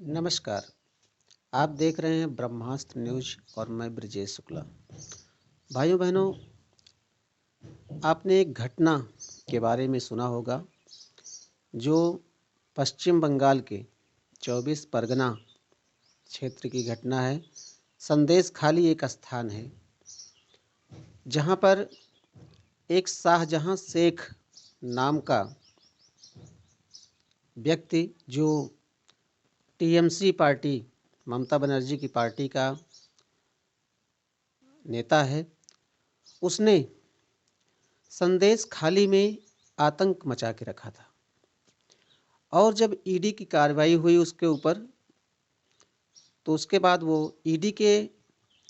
नमस्कार। आप देख रहे हैं ब्रह्मास्त्र न्यूज और मैं ब्रजेश शुक्ला। भाइयों बहनों, आपने एक घटना के बारे में सुना होगा जो पश्चिम बंगाल के 24 परगना क्षेत्र की घटना है। संदेश खाली एक स्थान है जहां पर एक शाहजहां शेख नाम का व्यक्ति, जो टीएमसी पार्टी, ममता बनर्जी की पार्टी का नेता है, उसने संदेश खाली में आतंक मचा के रखा था। और जब ईडी की कार्रवाई हुई उसके ऊपर, तो उसके बाद वो ईडी के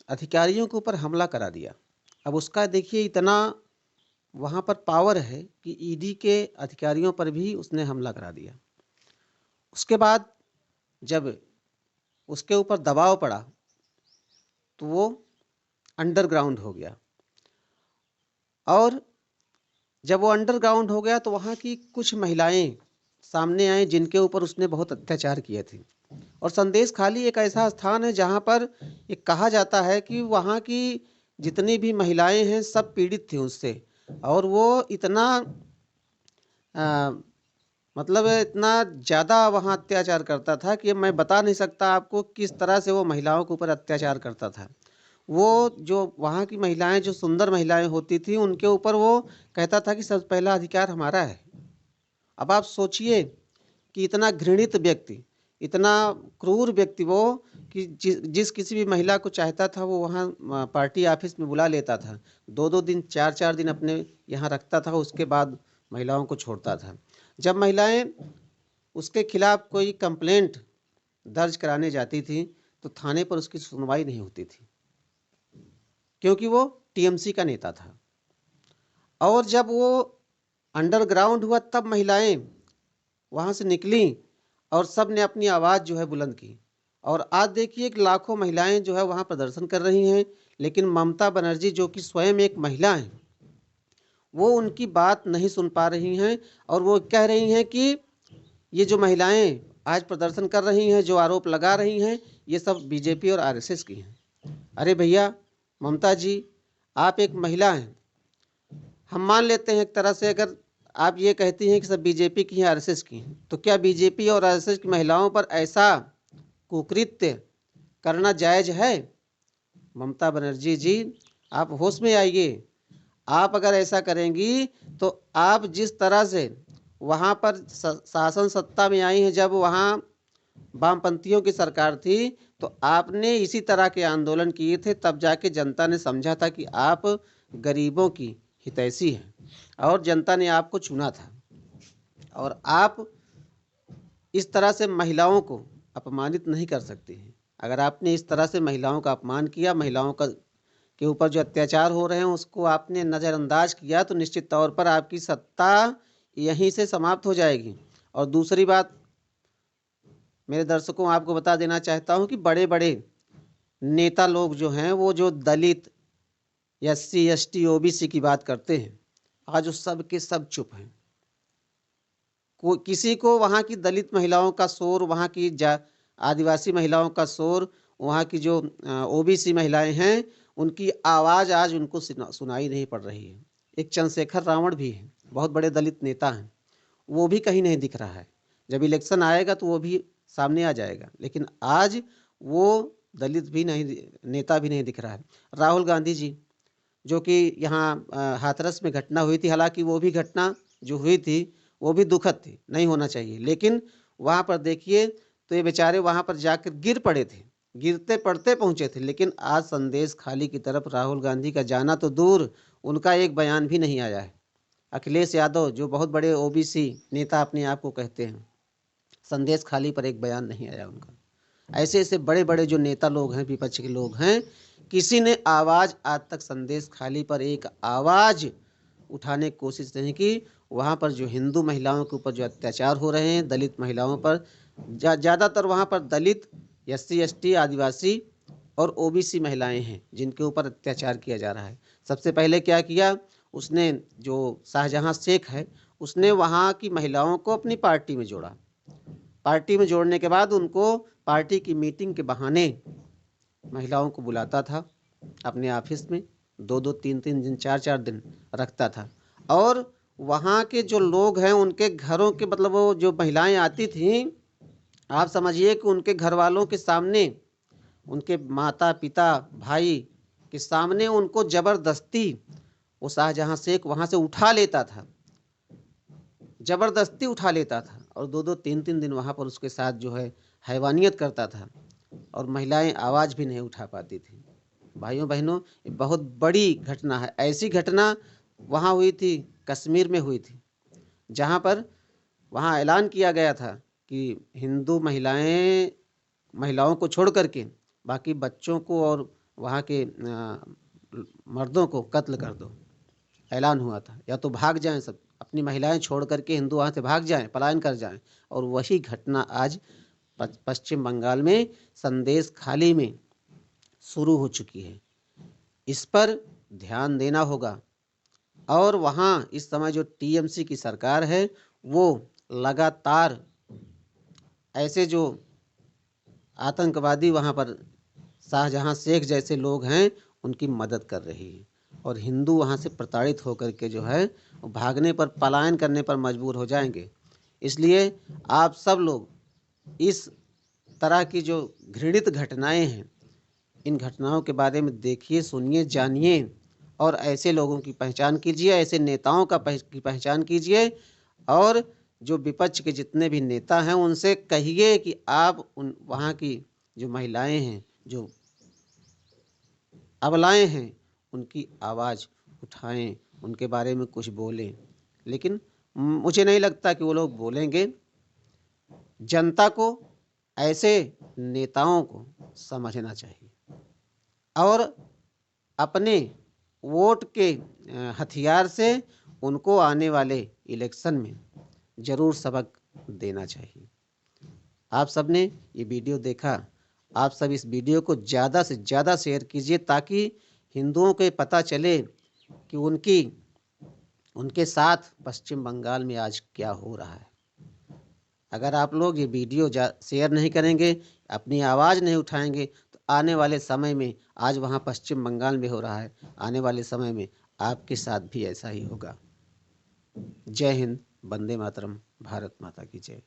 अधिकारियों के ऊपर हमला करा दिया। अब उसका देखिए, इतना वहाँ पर पावर है कि ईडी के अधिकारियों पर भी उसने हमला करा दिया। उसके बाद जब उसके ऊपर दबाव पड़ा तो वो अंडरग्राउंड हो गया। और जब वो अंडरग्राउंड हो गया तो वहाँ की कुछ महिलाएं सामने आए जिनके ऊपर उसने बहुत अत्याचार किए थे। और संदेश खाली एक ऐसा स्थान है जहाँ पर ये कहा जाता है कि वहाँ की जितनी भी महिलाएं हैं सब पीड़ित थी उससे। और वो इतना मतलब इतना ज़्यादा वहाँ अत्याचार करता था कि मैं बता नहीं सकता आपको किस तरह से वो महिलाओं के ऊपर अत्याचार करता था। वो जो वहाँ की महिलाएं, जो सुंदर महिलाएं होती थी, उनके ऊपर वो कहता था कि सबसे पहला अधिकार हमारा है। अब आप सोचिए कि इतना घृणित व्यक्ति, इतना क्रूर व्यक्ति वो, कि जिस किसी भी महिला को चाहता था वो वहाँ पार्टी ऑफिस में बुला लेता था। 2-2 दिन, 4-4 दिन अपने यहाँ रखता था, उसके बाद महिलाओं को छोड़ता था। जब महिलाएं उसके खिलाफ कोई कंप्लेंट दर्ज कराने जाती थी तो थाने पर उसकी सुनवाई नहीं होती थी, क्योंकि वो टीएमसी का नेता था। और जब वो अंडरग्राउंड हुआ तब महिलाएं वहाँ से निकली और सब ने अपनी आवाज़ जो है बुलंद की। और आज देखिए कि लाखों महिलाएं जो है वहाँ प्रदर्शन कर रही हैं, लेकिन ममता बनर्जी जो कि स्वयं एक महिला हैं, वो उनकी बात नहीं सुन पा रही हैं। और वो कह रही हैं कि ये जो महिलाएं आज प्रदर्शन कर रही हैं, जो आरोप लगा रही हैं, ये सब बीजेपी और आरएसएस की हैं। अरे भैया, ममता जी, आप एक महिला हैं। हम मान लेते हैं एक तरह से, अगर आप ये कहती हैं कि सब बीजेपी की हैं, आरएसएस की हैं, तो क्या बीजेपी और आरएसएस की महिलाओं पर ऐसा कुकृत्य करना जायज़ है? ममता बनर्जी जी, आप होश में आइए। आप अगर ऐसा करेंगी तो आप जिस तरह से वहाँ पर शासन सत्ता में आई हैं, जब वहाँ वामपंथियों की सरकार थी, तो आपने इसी तरह के आंदोलन किए थे। तब जाके जनता ने समझा था कि आप गरीबों की हितैषी हैं और जनता ने आपको चुना था। और आप इस तरह से महिलाओं को अपमानित नहीं कर सकती हैं। अगर आपने इस तरह से महिलाओं का अपमान किया, महिलाओं का के ऊपर जो अत्याचार हो रहे हैं उसको आपने नज़रअंदाज किया, तो निश्चित तौर पर आपकी सत्ता यहीं से समाप्त हो जाएगी। और दूसरी बात, मेरे दर्शकों, आपको बता देना चाहता हूं कि बड़े बड़े नेता लोग जो हैं, वो जो दलित, एससी, एसटी, ओबीसी की बात करते हैं, आज वो सब के सब चुप हैं। किसी को वहाँ की दलित महिलाओं का शोर, वहाँ की आदिवासी महिलाओं का शोर, वहाँ की जो ओबीसी महिलाएं हैं, उनकी आवाज़ आज उनको सुनाई नहीं पड़ रही है। एक चंद्रशेखर रावण भी हैं, बहुत बड़े दलित नेता हैं, वो भी कहीं नहीं दिख रहा है। जब इलेक्शन आएगा तो वो भी सामने आ जाएगा, लेकिन आज वो दलित भी नहीं, नेता भी नहीं दिख रहा है। राहुल गांधी जी, जो कि यहाँ हाथरस में घटना हुई थी, हालांकि वो भी घटना जो हुई थी वो भी दुखद थी, नहीं होना चाहिए, लेकिन वहाँ पर देखिए तो ये बेचारे वहाँ पर जाकर गिर पड़े थे, गिरते पड़ते पहुँचे थे। लेकिन आज संदेश खाली की तरफ राहुल गांधी का जाना तो दूर, उनका एक बयान भी नहीं आया है। अखिलेश यादव, जो बहुत बड़े ओबीसी नेता अपने आप को कहते हैं, संदेश खाली पर एक बयान नहीं आया उनका। ऐसे ऐसे बड़े बड़े जो नेता लोग हैं, विपक्ष के लोग हैं, किसी ने आवाज़ आज तक संदेश खाली पर एक आवाज़ उठाने की कोशिश नहीं की। वहाँ पर जो हिंदू महिलाओं के ऊपर जो अत्याचार हो रहे हैं, दलित महिलाओं पर, ज़्यादातर वहाँ पर दलित, एससी, एसटी, आदिवासी और ओबीसी महिलाएं हैं जिनके ऊपर अत्याचार किया जा रहा है। सबसे पहले क्या किया उसने, जो शाहजहां शेख है, उसने वहाँ की महिलाओं को अपनी पार्टी में जोड़ा। पार्टी में जोड़ने के बाद उनको पार्टी की मीटिंग के बहाने महिलाओं को बुलाता था अपने ऑफिस में, 2-2 3-3 दिन 4-4 दिन रखता था। और वहाँ के जो लोग हैं उनके घरों के मतलब वो जो महिलाएं आती थीं, आप समझिए कि उनके घर वालों के सामने, उनके माता पिता भाई के सामने उनको ज़बरदस्ती वो शाहजहाँ शेख वहाँ से उठा लेता था, ज़बरदस्ती उठा लेता था और 2-2 3-3 दिन वहाँ पर उसके साथ जो है हैवानियत करता था और महिलाएं आवाज़ भी नहीं उठा पाती थी। भाइयों बहनों, ये बहुत बड़ी घटना है। ऐसी घटना वहाँ हुई थी, कश्मीर में हुई थी, जहाँ पर वहाँ ऐलान किया गया था कि हिंदू महिलाओं को छोड़ करके बाकी बच्चों को और वहाँ के मर्दों को कत्ल कर दो। ऐलान हुआ था, या तो भाग जाएं सब, अपनी महिलाएं छोड़ करके हिंदू वहाँ से भाग जाएं, पलायन कर जाएं। और वही घटना आज पश्चिम बंगाल में संदेश खाली में शुरू हो चुकी है। इस पर ध्यान देना होगा। और वहाँ इस समय जो टीएमसी की सरकार है वो लगातार ऐसे जो आतंकवादी वहाँ पर शाहजहाँ शेख जैसे लोग हैं उनकी मदद कर रही है और हिंदू वहाँ से प्रताड़ित होकर के जो है भागने पर, पलायन करने पर मजबूर हो जाएंगे। इसलिए आप सब लोग इस तरह की जो घृणित घटनाएं हैं, इन घटनाओं के बारे में देखिए, सुनिए, जानिए और ऐसे लोगों की पहचान कीजिए, ऐसे नेताओं की पहचान कीजिए। और जो विपक्ष के जितने भी नेता हैं उनसे कहिए कि आप उन वहाँ की जो महिलाएं हैं, जो अबलाएं हैं, उनकी आवाज़ उठाएं, उनके बारे में कुछ बोलें। लेकिन मुझे नहीं लगता कि वो लोग बोलेंगे। जनता को ऐसे नेताओं को समझना चाहिए और अपने वोट के हथियार से उनको आने वाले इलेक्शन में ज़रूर सबक देना चाहिए। आप सब ने ये वीडियो देखा, आप सब इस वीडियो को ज़्यादा से ज़्यादा शेयर कीजिए ताकि हिंदुओं को पता चले कि उनके साथ पश्चिम बंगाल में आज क्या हो रहा है। अगर आप लोग ये वीडियो शेयर नहीं करेंगे, अपनी आवाज़ नहीं उठाएंगे तो आने वाले समय में, आज वहाँ पश्चिम बंगाल में हो रहा है, आने वाले समय में आपके साथ भी ऐसा ही होगा। जय हिंद, वंदे मातरम, भारत माता की जय।